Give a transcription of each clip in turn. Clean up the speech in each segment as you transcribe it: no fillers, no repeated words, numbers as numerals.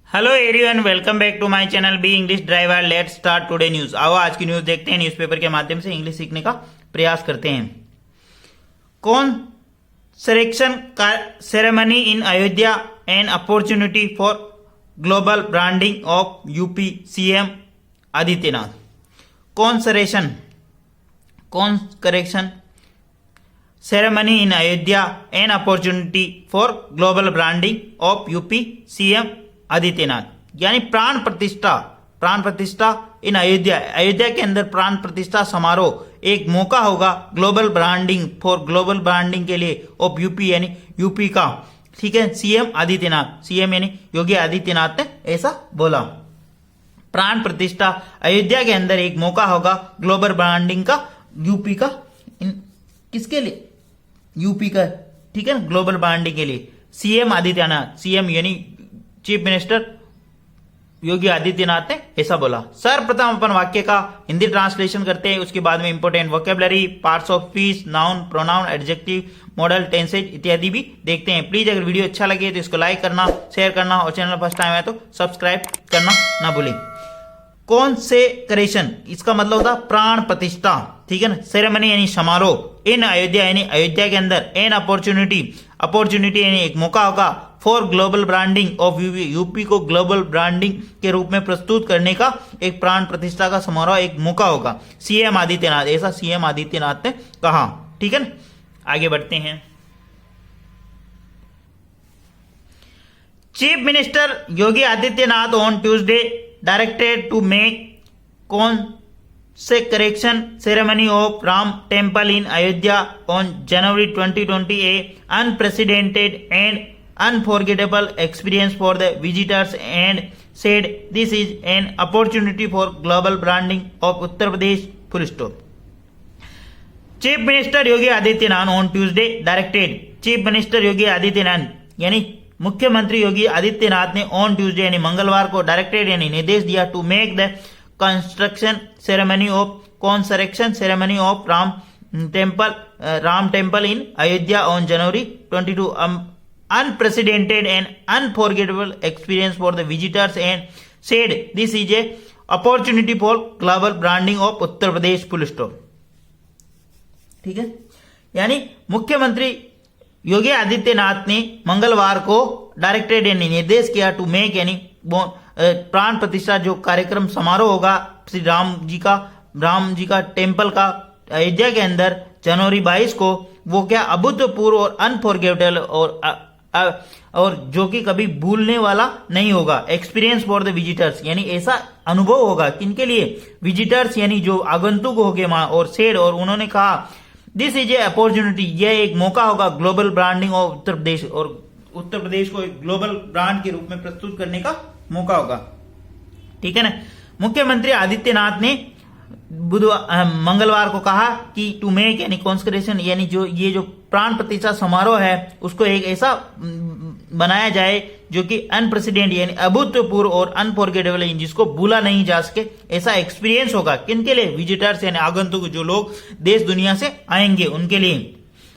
Hello everyone, welcome back to my channel B English driver. Let's start today news. आओ आज की news देखते हैं। न्यूज़पेपर के माध्यम से इंग्लिश सीखने का प्रयास करते हैं। कौन selection ceremony in Ayodhya N opportunity for global branding of UP CM Adityanath. Correction ceremony in Ayodhya N opportunity for global branding of UP CM Adityanath, यानी प्राण प्रतिष्ठा इन अयोध्या के अंदर प्राण प्रतिष्ठा समारोह एक मौका होगा ग्लोबल ब्रांडिंग के लिए ऑफ यूपी, यानी यूपी का। ठीक है, सीएम यानी योगी आदित्यनाथ ने ऐसा बोला। प्राण प्रतिष्ठा अयोध्या के अंदर एक मौका होगा ग्लोबल ब्रांडिंग का यूपी का। किसके लिए? यूपी का। ठीक है, ग्लोबल ब्रांडिंग के लिए सीएम आदित्यनाथ, सीएम यानी चीफ मिनिस्टर योगी आदित्यनाथ ने ऐसा बोला। सर्वप्रथम अपन वाक्य का हिंदी ट्रांसलेशन करते हैं, उसके बाद में important vocabulary, parts of speech, noun, pronoun, adjective, model, tenses इत्यादि भी देखते हैं। प्लीज अगर वीडियो अच्छा लगे तो इसको लाइक करना, शेयर करना और चैनल फर्स्ट टाइम है तो सब्सक्राइब करना ना भूलें। कॉन्सेक्रेशन, इसका मतलब होता है प्राण प्रतिष्ठा। ठीक है ना, सेरेमनी यानी समारोह, इन अयोध्या यानी अयोध्या के अंदर, एन अपॉर्चुनिटी यानी एक मौका होगा, for global branding of UP को ग्लोबल ब्रांडिंग के रूप में प्रस्तुत करने का एक प्राण प्रतिष्ठा का समारोह एक मौका होगा। सीएम आदित्यनाथ, ऐसा सीएम आदित्यनाथ ने कहा। ठीक है ना, आगे बढ़ते हैं। Chief minister Yogi Adityanath on Tuesday directed to make consecration ceremony of Ram Temple in Ayodhya on January 2020 a unprecedented and unforgettable experience for the visitors and said this is an opportunity for global branding of Uttar Pradesh. Full stop. Chief minister Yogi Adityanath on Tuesday directed, chief minister Yogi Adityanath यानी मुख्यमंत्री योगी आदित्यनाथ ने on Tuesday यानी मंगलवार को directed यानी निर्देश दिया to make the construction ceremony of Ram temple in Ayodhya on January 22 unprecedented and unforgettable experience for the visitors and said this is a opportunity for global branding of Uttar Pradesh. Full stop. ठीक है, यानी मुख्यमंत्री योगी आदित्यनाथ ने मंगलवार को directed यानी निर्देश किया टू मेक यानी प्राण प्रतिष्ठा जो कार्यक्रम समारोह होगा श्री राम जी का टेम्पल का अयोध्या के अंदर जनवरी 22 को, वो क्या अभूतपूर्व और अनफॉरगेटेबल और जो कि कभी भूलने वाला नहीं होगा। एक्सपीरियंस फॉर द विजिटर्स यानी ऐसा अनुभव होगा किनके लिए? विजिटर्स यानी जो आगंतुक हो गए वहां। और सेड और उन्होंने कहा दिस इज ए अपॉर्चुनिटी, यह एक मौका होगा ग्लोबल ब्रांडिंग ऑफ उत्तर प्रदेश, और उत्तर प्रदेश को एक ग्लोबल ब्रांड के रूप में प्रस्तुत करने का मौका होगा। ठीक है ना, मुख्यमंत्री आदित्यनाथ ने मंगलवार को कहा कि टू मेक यानी कॉन्सेक्रेशन यानी जो ये जो प्राण प्रतिष्ठा समारोह है उसको एक ऐसा बनाया जाए जो कि अनप्रेसिडेंट यानी अभूतपूर्व और अनफॉरगेटेबल जिसको भूला नहीं जा सके, ऐसा एक्सपीरियंस होगा। किनके लिए? विजिटर्स यानी आगंतुक जो लोग देश दुनिया से आएंगे उनके लिए।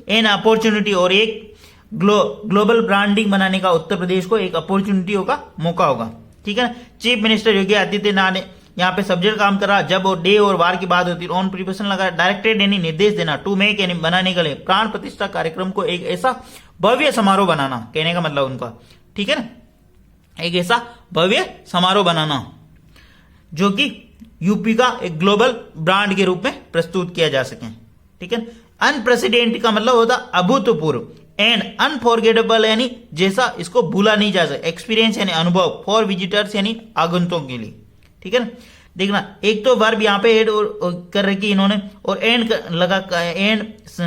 एन अपॉर्चुनिटी और एक ग्लोबल ब्रांडिंग बनाने का उत्तर प्रदेश को एक अपॉर्चुनिटी होगा, मौका होगा। ठीक है ना, चीफ मिनिस्टर योगी आदित्यनाथ ने यहाँ पे सब्जेक्ट काम कर रहा, जब और डे और वार की बात होती है ऑन प्रिपरेशन लगा, डायरेक्टेड यानी निर्देश देना, टू मेक यानी बनाने के लिए, प्राण प्रतिष्ठा कार्यक्रम को एक ऐसा भव्य समारोह बनाना, कहने का मतलब उनका। ठीक है ना, एक ऐसा भव्य समारोह बनाना जो कि यूपी का एक ग्लोबल ब्रांड के रूप में प्रस्तुत किया जा सके। ठीक है, अनप्रेसिडेंट का मतलब होता अभूतपूर्व, एंड अनफॉरगेटेबल यानी जैसा इसको भूला नहीं जा सकता, एक्सपीरियंस यानी अनुभव, फॉर विजिटर्स यानी आगंतुकों के लिए। ठीक है ना, देखना एक तो वर्ब यहाँ पे एड कर रखी इन्होंने और एंड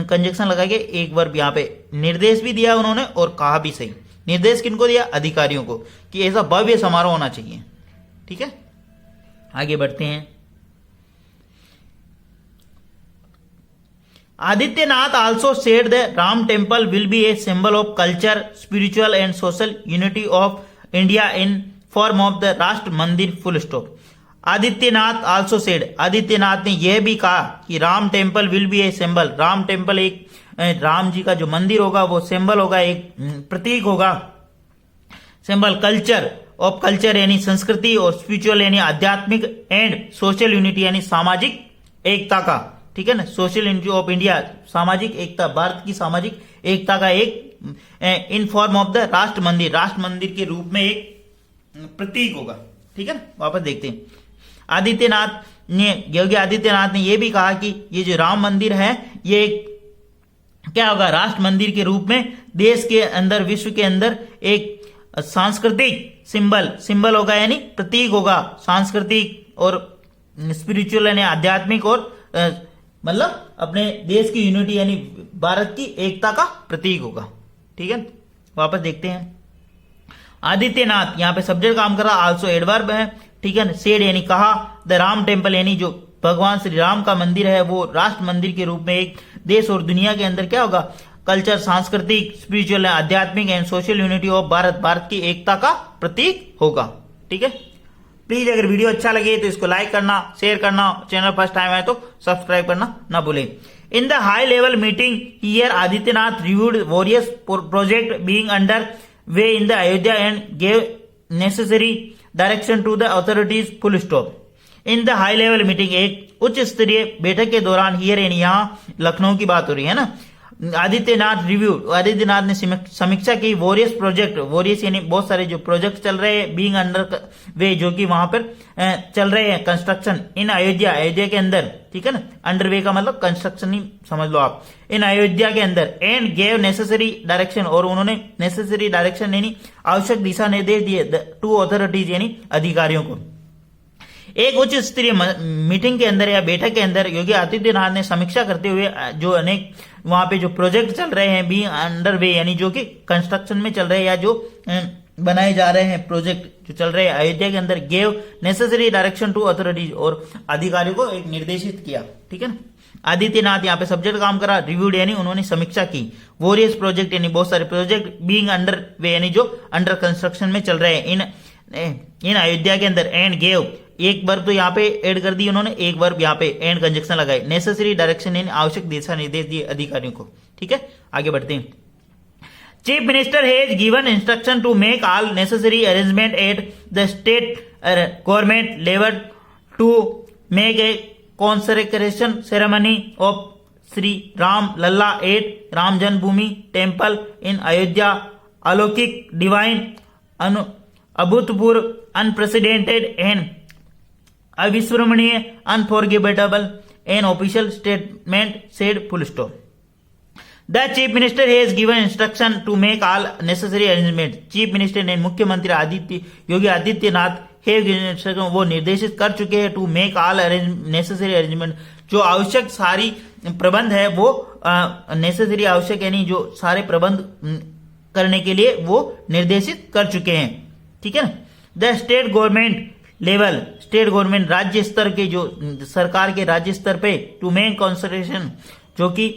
कंजक्शन लगा के एक वर्ब यहाँ पे निर्देश भी दिया उन्होंने और कहा भी सही। निर्देश किनको दिया? अधिकारियों को, कि ऐसा भव्य समारोह होना चाहिए। ठीक है, आगे बढ़ते हैं। Adityaнаth also said the Ram temple will be a symbol of culture, spiritual and social unity of India in form of the Rashtra Mandir. Full stop. Adityanath also said, Adityanath ने यह भी कहा कि Ram temple will be a symbol, Ram temple एक राम जी का जो मंदिर होगा वो सिंबल होगा, एक प्रतीक होगा, सिंबल कल्चर ऑफ कल्चर यानी संस्कृति, और स्पिरिचुअल यानी आध्यात्मिक, एंड सोशल यूनिटी यानी सामाजिक एकता का, ठीक है ना, सोशल यूनिटी ऑफ इंडिया, सामाजिक एकता, भारत की सामाजिक एकता का एक इन फॉर्म ऑफ द राष्ट्र मंदिर के रूप में एक प्रतीक होगा, ठीक है ना। वापस देखते हैं, योगी आदित्यनाथ ने यह भी कहा कि ये जो राम मंदिर है ये क्या होगा, राष्ट्र मंदिर के रूप में देश के अंदर, विश्व के अंदर एक सांस्कृतिक सिंबल होगा, यानी प्रतीक होगा, सांस्कृतिक और स्पिरिचुअल यानी आध्यात्मिक, और मतलब अपने देश की यूनिटी यानी भारत की एकता का प्रतीक होगा, ठीक है। वापस देखते हैं, आदित्यनाथ यहाँ पे सब्जेक्ट काम कर रहा, आल्सो एडवर्ब है, ठीक है ना। सेड यानी कहा, द राम टेम्पल यानी जो भगवान श्री राम का मंदिर है वो राष्ट्र मंदिर के रूप में एक देश और दुनिया के अंदर क्या होगा, कल्चर, सांस्कृतिक, स्पिरिचुअल, आध्यात्मिक and social unity of Bharat की एकता का प्रतीक होगा, ठीक है। प्लीज अगर वीडियो अच्छा लगे तो इसको लाइक करना, शेयर करना, चैनल फर्स्ट टाइम आए तो सब्सक्राइब करना ना भूलें। In the high level meeting here Adityanath reviewed various project being under way in the Ayodhya and gave necessary direction to the authorities, full stop. In the high level meeting, एक उच्च स्तरीय बैठक के दौरान, हियर यानी यहाँ लखनऊ की बात हो रही है ना, आदित्यनाथ ने समीक्षा की वॉरियस यानी बहुत सारे जो प्रोजेक्ट चल रहे हैं, बीइंग अंडर वे जो कि वहां पर चल रहे हैं, कंस्ट्रक्शन इन अयोध्या के अंदर, ठीक है ना, अंडर वे का मतलब कंस्ट्रक्शन ही समझ लो आप, इन अयोध्या के अंदर, एंड गेव नेसेसरी डायरेक्शन, और उन्होंने नेसेसरी डायरेक्शन यानी आवश्यक दिशा निर्देश दिए टू अथॉरिटीज यानी अधिकारियों को। एक उच्च स्तरीय मीटिंग के अंदर या बैठक के अंदर योगी आदित्यनाथ ने समीक्षा करते हुए जो अनेक वहां पे जो प्रोजेक्ट चल रहे हैं, बी अंडर वे यानी जो कि कंस्ट्रक्शन में चल रहे हैं या जो बनाए जा रहे हैं, प्रोजेक्ट जो चल रहे हैं अयोध्या के अंदर, gave necessary direction to authorities, और अधिकारियों को एक निर्देशित किया, ठीक है ना। आदित्यनाथ यहाँ पे सब्जेक्ट काम करा, रिव्यूड यानी उन्होंने समीक्षा की, वॉरियस प्रोजेक्ट यानी बहुत सारे प्रोजेक्ट, बीइंग अंडर वे यानी जो अंडर कंस्ट्रक्शन में चल रहे हैं इन अयोध्या के अंदर, एंड गेव, एक वर्ब तो यहाँ पे ऐड कर दी उन्होंने, एक वर्ब यहाँ पे एंड कंजक्शन लगाए, नेसेसरी डायरेक्शन यानी आवश्यक दिशा निर्देश दिए अधिकारियों को, ठीक है। आगे बढ़ते हैं, chief minister has given instruction to make all necessary arrangement at the state government level to make a consecration ceremony of Shri Ram Lalla at Ram Janmabhoomi temple in Ayodhya, अलौकिक, डिवाइन, अभूतपूर्व, अनप्रेसिडेंटेड एंड अविस्मरणीय, unforgettable, an official statement said, full stop. The chief minister has given instruction to make all necessary arrangement, chief minister ने मुख्यमंत्री योगी आदित्यनाथ वो निर्देशित कर चुके हैं to make all necessary arrangement, जो आवश्यक सारी प्रबंध है वो नेसेसरी आवश्यक यानी जो सारे प्रबंध करने के लिए वो निर्देशित कर चुके हैं, ठीक है ना। The state government level, state government राज्य स्तर के जो सरकार के राज्य स्तर पे, टू मेक कॉन्सेक्रेशन जो कि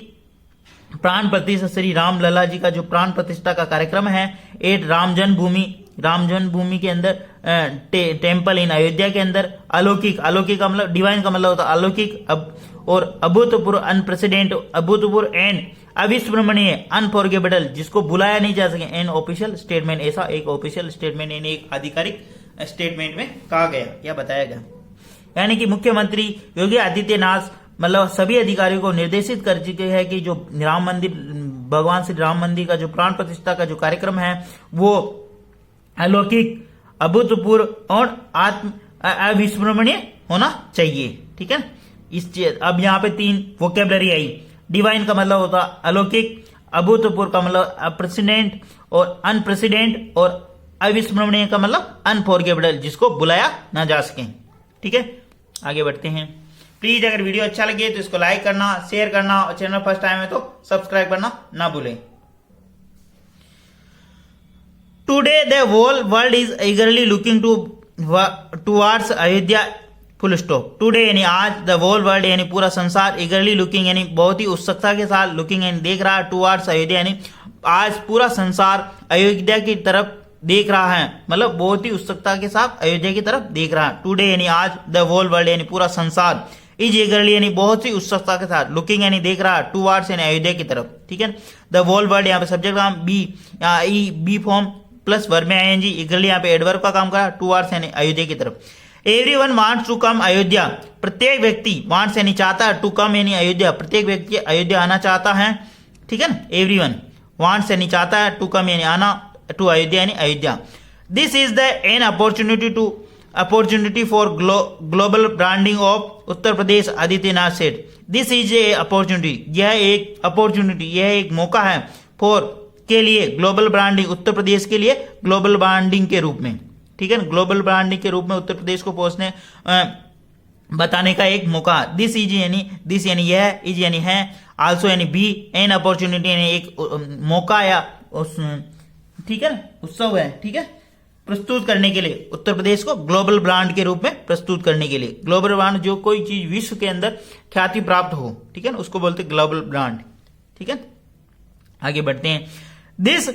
प्राण प्रतिष्ठा श्री राम लला जी का जो प्राण प्रतिष्ठा का कार्यक्रम है, एट राम जन्मभूमि के अंदर, टेम्पल इन अयोध्या के अंदर, अलौकिक का मतलब डिवाइन का मतलब होता है अलौकिक, और अभूतपूर्व, अनप्रेसिडेंट, अभूतपूर्व, एंड अविस्मरणीय, अनफॉरगेटेबल, जिसको बुलाया नहीं जा सके, एन ऑफिशियल स्टेटमेंट, ऐसा एक ऑफिशियल स्टेटमेंट यानी एक आधिकारिक स्टेटमेंट में कहा गया या बताया गया। यानी कि मुख्यमंत्री योगी आदित्यनाथ मतलब सभी अधिकारियों को निर्देशित कर चुके हैं कि जो राम मंदिर, भगवान श्री राम मंदिर का जो प्राण प्रतिष्ठा का जो कार्यक्रम है वो अलौकिक, अभूतपूर्व और अविस्मरणीय होना चाहिए, ठीक है। अब यहाँ पे 3 वोकेबलरी आई, डिवाइन का मतलब होता अलौकिक, अभूतपूर्व का मतलब अप्रेसिडेंट और अनप्रेसिडेंट, और अविस्मरणीय का मतलब अनफॉरगेटेबल, जिसको बुलाया ना जा सके, ठीक है। आगे बढ़ते हैं, प्लीज अगर वीडियो अच्छा लगे तो इसको लाइक करना, शेयर करना, और चैनल फर्स्ट टाइम है तो सब्सक्राइब करना ना भूलें। Today the whole world is eagerly looking towards Ayodhya, full stop. Today यानी आज, द होल वर्ल्ड यानी पूरा संसार, ईगरली लुकिंग यानी बहुत ही उत्सुकता के साथ, लुकिंग यानी देख रहा, टुवर्ड्स अयोध्या यानी आज पूरा संसार अयोध्या की तरफ देख रहा है, मतलब बहुत ही उत्सुकता के साथ अयोध्या की तरफ देख रहा है। टुडे यानी आज, द होल वर्ल्ड यानी पूरा संसार, इज ईगरली यानी बहुत सी उत्सुकता के साथ, लुकिंग यानी देख रहा, टुवर्ड्स यानी अयोध्या की तरफ, ठीक है। द होल वर्ल्ड यहाँ पे सब्जेक्ट नाम बी फॉर्म प्लस वर्ब में आईएनजी, इगरली यहाँ पे एडवर्ब का काम करा, टुवर्ड्स यानी अयोध्या की तरफ। Everyone wants to come Ayodhya, प्रत्येक व्यक्ति, वांट्स यानी चाहता है, टू कम यानी अयोध्या, प्रत्येक व्यक्ति अयोध्या आना चाहता है, ठीक है ना। एवरीवन वांट्स यानी चाहता है, टू कम यानी आना, टू अयोध्या यानी Ayodhya. This is the an opportunity for global branding of Uttar Pradesh, Adityanath said. This is a opportunity, यह एक अपॉर्चुनिटी, यह एक मौका है, फॉर के लिए, ग्लोबल ब्रांडिंग, उत्तर प्रदेश के लिए ग्लोबल ब्रांडिंग के रूप में, ठीक है ना, ग्लोबल ब्रांडिंग के रूप में उत्तर प्रदेश को पहुंचने बताने का एक मौका। दिस इज यानी, दिस यानी यह, इज यानी है, आल्सो यानी भी, एन अपॉर्चुनिटी यानी एक मौका या ठीक है ना, उत्सव है, ठीक है, प्रस्तुत करने के लिए, उत्तर प्रदेश को ग्लोबल ब्रांड के रूप में प्रस्तुत करने के लिए। ग्लोबल ब्रांड, जो कोई चीज विश्व के अंदर ख्याति प्राप्त हो, ठीक है ना, उसको बोलते ग्लोबल ब्रांड, ठीक है। आगे बढ़ते हैं। This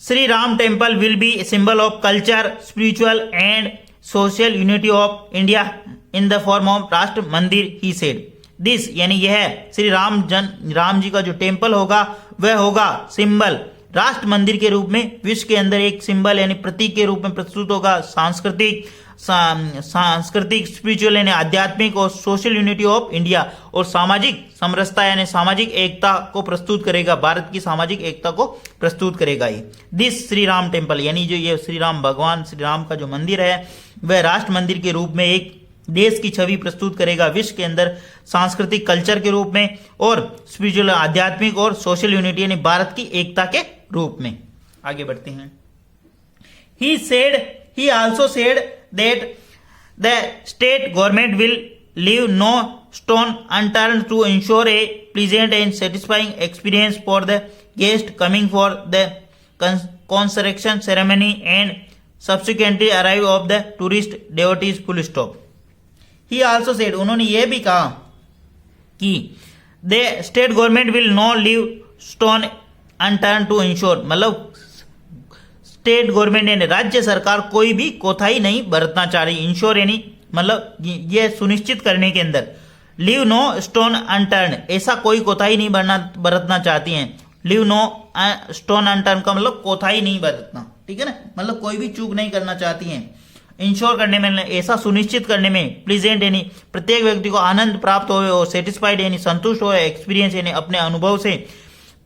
Shri Ram temple will be symbol of culture, spiritual and social unity of India in the form of राष्ट्र मंदिर, ही सेड। दिस यानी यह श्री राम जी का जो टेम्पल होगा वह होगा सिंबल, राष्ट्र मंदिर के रूप में, विश्व के अंदर एक सिंबल यानी प्रतीक के रूप में प्रस्तुत होगा, सांस्कृतिक स्पिरिचुअल यानी आध्यात्मिक और सोशल यूनिटी ऑफ इंडिया, और सामाजिक समरसता यानी सामाजिक एकता को प्रस्तुत करेगा, भारत की सामाजिक एकता को प्रस्तुत करेगा ये। दिस श्री राम टेम्पल यानी जो ये श्री राम, भगवान श्री राम का जो मंदिर है वह राष्ट्र मंदिर के रूप में एक देश की छवि प्रस्तुत करेगा, विश्व के अंदर सांस्कृतिक कल्चर के रूप में, और स्पिरिचुअल आध्यात्मिक और सोशल यूनिटी यानी भारत की एकता के रूप में। आगे बढ़ते हैं। He also said that the state government will leave no stone unturned to ensure a pleasant and satisfying experience for the guest coming for the consecration ceremony and subsequently arrival of the tourist devotees, full stop. He also said, उन्होंने यह भी कहा कि the state government will not leave stone unturned to ensure, मतलब state government यानी राज्य सरकार कोई भी कोताही नहीं बरतना चाह रही, इंश्योर यानी मतलब ये सुनिश्चित करने के अंदर, लीव नो स्टोन अनटर्न, ऐसा कोई कोताही नहीं बरतना चाहती हैं। लीव नो स्टोन अनटर्न का मतलब कोताही नहीं बरतना, ठीक है ना, मतलब कोई भी चूक नहीं करना चाहती हैं। इंश्योर करने में, ऐसा सुनिश्चित करने में, प्लीजेंट यानी प्रत्येक व्यक्ति को आनंद प्राप्त हो, और सेटिस्फाइड यानी संतुष्ट हो, एक्सपीरियंस यानी अपने अनुभव से,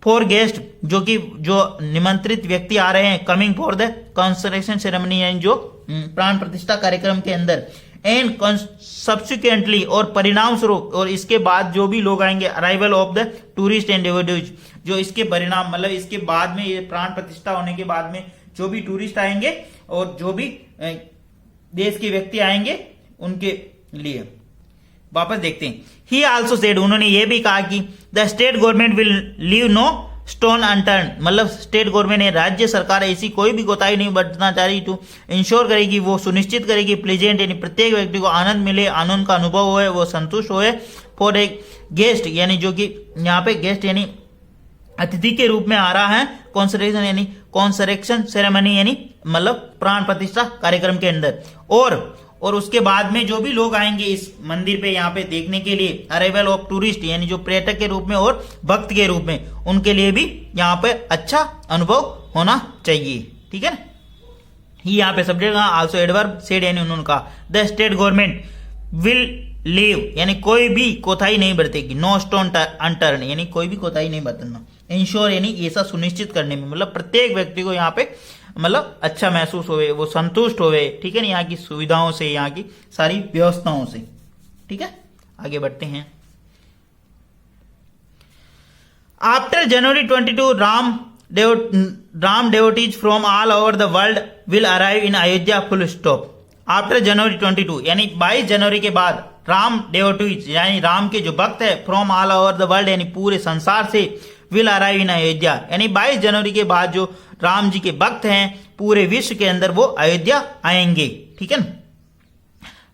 फॉर गेस्ट जो निमंत्रित व्यक्ति आ रहे हैं, कमिंग फॉर द कंसक्रेशन सेरेमनी यानी जो प्राण प्रतिष्ठा कार्यक्रम के अंदर, एंड सब्सिक्वेंटली और परिणाम स्वरूप, और इसके बाद जो भी लोग आएंगे, arrival of the tourist and devotees, जो इसके परिणाम मतलब इसके बाद में, ये प्राण प्रतिष्ठा होने के बाद में जो भी टूरिस्ट आएंगे और जो भी देश के व्यक्ति आएंगे उनके लिए। वापस देखते हैं। ही आल्सो सेड, उन्होंने ये भी कहा कि the state government will leave no stone unturned, मतलब स्टेट गवर्नमेंट ने, राज्य सरकार ऐसी कोई भी कोताही नहीं बरतना चाह रही, टू इंश्योर करेगी, वो सुनिश्चित करेगी, प्लेजेंट यानी प्रत्येक व्यक्ति को आनंद मिले, आनंद का अनुभव होए, वो संतुष्ट होए, फॉर एक गेस्ट यानी जो कि यहाँ पे गेस्ट यानी अतिथि के रूप में आ रहा है, कॉन्सरेक्शन यानी कॉन्सरेक्शन सेरेमनी यानी मतलब प्राण प्रतिष्ठा कार्यक्रम के अंदर, और उसके बाद में जो भी लोग आएंगे इस मंदिर पे यहाँ पे देखने के लिए, अराइवल ऑफ टूरिस्ट यानी जो पर्यटक के रूप में और भक्त के रूप में, उनके लिए भी यहाँ पे अच्छा अनुभव होना चाहिए, ठीक है ना। ही यहाँ पे सब्जेक्ट आल्सो एडवर्ब सेड यानी उन्होंने कहा the state government will leave यानी कोई भी कोताही नहीं बरतेगी, नो स्टोन अनटर्न यानी कोई भी कोताही नहीं बरतना, इंश्योर यानी ऐसा सुनिश्चित करने में, मतलब प्रत्येक व्यक्ति को यहाँ पे मतलब अच्छा महसूस होवे, वो संतुष्ट होवे, ठीक है ना, यहाँ की सुविधाओं से, यहाँ की सारी व्यवस्थाओं से, ठीक है। आगे बढ़ते हैं। After January 22 Ram devotees from all over the world will arrive in Ayodhya, full stop. After January 22 यानी 22 जनवरी के बाद राम devotees यानी राम के जो भक्त है, from all over the world यानी पूरे संसार से, विल अराइव इन अयोध्या यानी 22 जनवरी के बाद जो राम जी के भक्त हैं पूरे विश्व के अंदर वो अयोध्या आएंगे, ठीक है ना।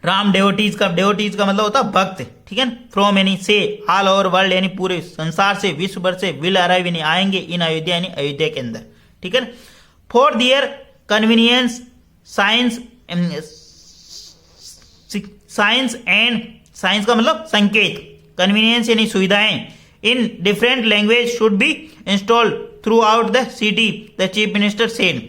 राम डेवोटीज का मतलब होता है भक्त, ठीक है ना। फ्रॉम यानी से, ऑल ओवर वर्ल्ड यानी पूरे संसार से, विश्व भर से, विल अराइव यानी आएंगे, इन अयोध्या यानी अयोध्या के अंदर, ठीक है ना। For their convenience signs and signs का मतलब संकेत, कन्वीनियंस यानी सुविधाएं, in different language should be installed throughout the city, the chief minister said.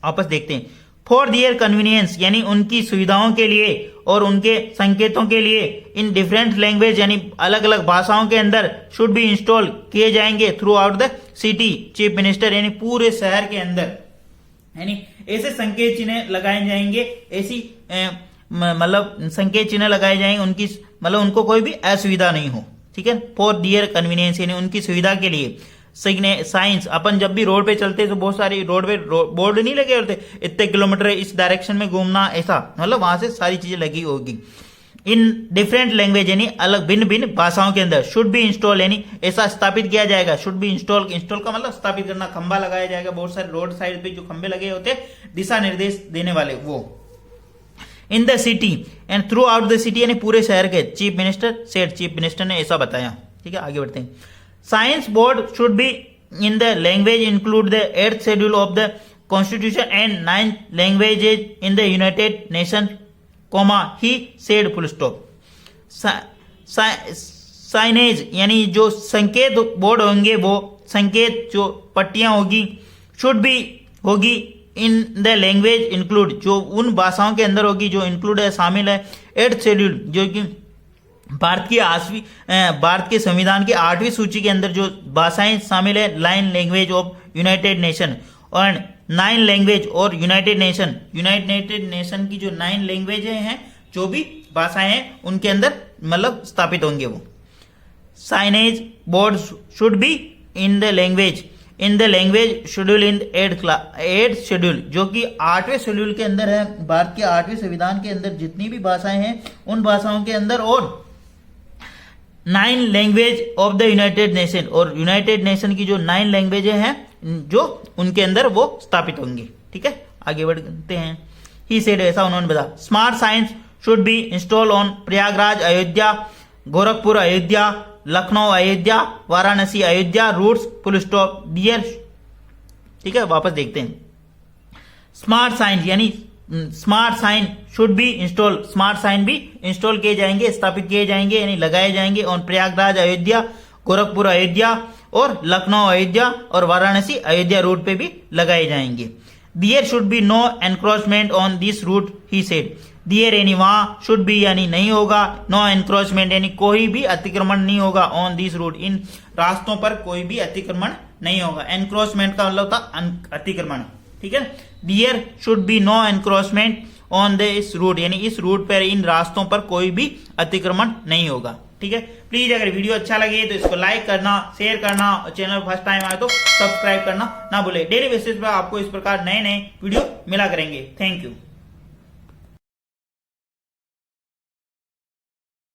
वापस देखते हैं। फॉर दियर कन्वीनियंस यानी उनकी सुविधाओं के लिए और उनके संकेतों के लिए इन डिफरेंट लैंग्वेज यानी अलग अलग भाषाओं के अंदर शुड बी इंस्टॉल किए जाएंगे through out the city. Chief minister यानी पूरे शहर के अंदर यानी ऐसे संकेत चिन्ह लगाए जाएंगे, ऐसी मतलब संकेत चिन्ह लगाए जाएंगे उनकी मतलब उनको कोई भी असुविधा नहीं हो, ठीक है। फॉर दियर कन्वीनियंस यानी उनकी सुविधा के लिए। साइंस अपन जब भी रोड पे चलते तो बहुत सारी रोड पे बोर्ड नहीं लगे होते, इतने किलोमीटर इस डायरेक्शन में घूमना, ऐसा मतलब वहां से सारी चीजें लगी होगी। इन डिफरेंट लैंग्वेज यानी अलग भिन्न भिन्न भाषाओं के अंदर। शुड बी इंस्टॉल यानी ऐसा स्थापित किया जाएगा। शुड बी इंस्टॉल का मतलब स्थापित करना, खंबा लगाया जाएगा। बहुत सारे रोड साइड पे जो खंबे लगे होते दिशा निर्देश देने वाले वो। In the city and throughout the city यानी पूरे शहर के। Chief minister said, chief minister ने ऐसा बताया, ठीक है। आगे बढ़ते हैं। Signs board should be in the language include the 8th schedule of the constitution and 9 languages in the United Nation comma he said full stop. Signage यानी जो संकेत बोर्ड होंगे वो संकेत जो पट्टियां होगी शुड बी होगी इन द लैंग्वेज इंक्लूड जो उन भाषाओं के अंदर होगी जो इंक्लूड है, शामिल है 8th शेड्यूल जो कि भारत के संविधान की 8वीं सूची के अंदर जो भाषाएं शामिल है 9 लैंग्वेज ऑफ यूनाइटेड नेशन और 9 लैंग्वेज और यूनाइटेड नेशन की जो 9 लैंग्वेज हैं जो भी भाषाएं हैं उनके अंदर मतलब स्थापित होंगे वो। Signage board should be in the language schedule in 8th schedule जो कि 8वें शेड्यूल के अंदर है। भारत के 8वें संविधान के अंदर जितनी भी भाषाएं हैं उन भाषाओं के अंदर और 9 language of the United nation और यूनाइटेड नेशन की जो 9 लैंग्वेजें हैं जो उनके अंदर वो स्थापित होंगी, ठीक है। आगे बढ़ते हैं। ही सेड ऐसा उन्होंने बताया। Smart signs should be install on Prayagraj Ayodhya, Gorakhpur Ayodhya, Lucknow Ayodhya, Varanasi Ayodhya routes full stop dear, ठीक है। वापस देखते हैं। स्मार्ट साइन यानी smart sign should be install, smart sign भी इंस्टॉल किए जाएंगे, स्थापित किए जाएंगे यानी लगाए जाएंगे ऑन प्रयागराज अयोध्या, गोरखपुर अयोध्या और लखनऊ अयोध्या और वाराणसी अयोध्या रूट पे भी लगाए जाएंगे। There should be no encroachment on this route he said. There यानी वहां, शुड बी यानी नहीं होगा, नो एनक्रोचमेंट यानी कोई भी अतिक्रमण नहीं होगा ऑन दिस रूट इन रास्तों पर कोई भी अतिक्रमण नहीं होगा। एनक्रोचमेंट का मतलब था अतिक्रमण, ठीक है। There should be no encroachment on this route यानी इस रूट पर इन रास्तों पर कोई भी अतिक्रमण नहीं होगा, ठीक है। प्लीज अगर वीडियो अच्छा लगे तो इसको लाइक करना, शेयर करना और चैनल फर्स्ट टाइम आए तो सब्सक्राइब करना ना भूले। डेली बेसिस पर आपको इस प्रकार नए नए वीडियो मिला करेंगे। Thank you.